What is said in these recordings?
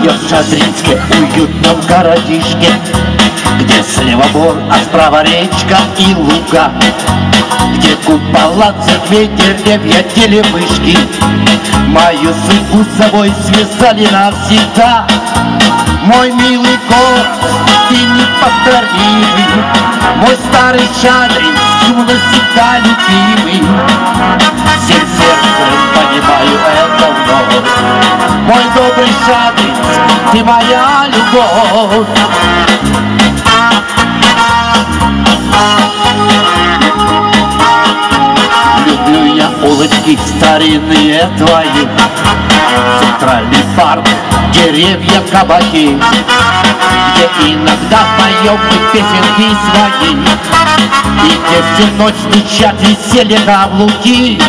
живет в Шадринске, уютном городишке, где слева Бор, а справа речка и луга, где купола, церкви, деревья, телевышки мою судьбу с собой связали навсегда. Мой милый город, ты неповторимый, мой старый Шадринск, навсегда любимый. Всем сердцем понимаю это вновь. Мой добрый Шадринск, ты моя любовь. Люблю я улыбки старинные твои, центральный парк, деревья, кабаки, где иногда поем мы песенки свои, и где всю ночь стучат веселье каблуки.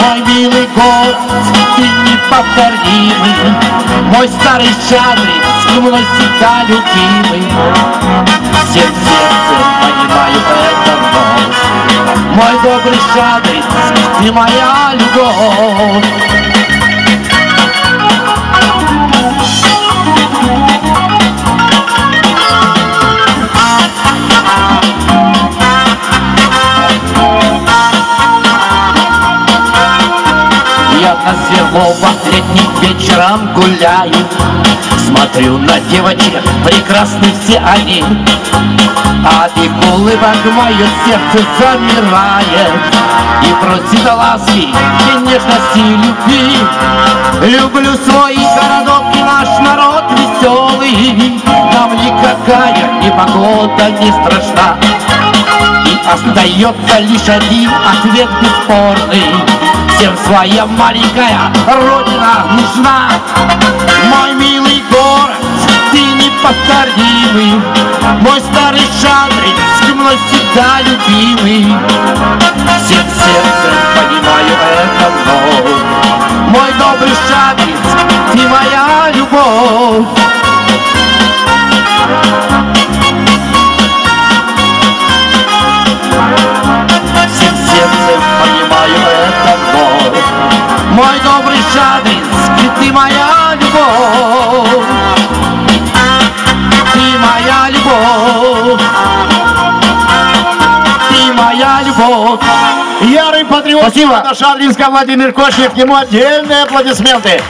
Мой милый город, ты неповторимый, мой старый Шадринск, мной всегда любимый. Всем сердцем понимаю это вновь. Мой добрый Шадринск, ты моя любовь. Я на Свердлова летним вечером гуляю, смотрю на девочек, прекрасны все они, от их улыбок мое сердце замирает и просит ласки и нежности любви. Люблю свой городок и наш народ веселый, нам никакая непогода не страшна. И остается лишь один ответ бесспорный: всем своя маленькая родина нужна. Мой милый город, ты неповторимый, мой старый Шадринск, мной всегда любимый. Всем сердцем понимаю это вновь. Мой добрый Шадринск, ты моя любовь. Всем сердцем понимаю это вновь. Мой добрый Шадринск, ты моя любовь. Ты моя любовь. Ты моя любовь. Ярый патриот Спасибо. Шадринска Владимир Кошнев, ему отдельные аплодисменты.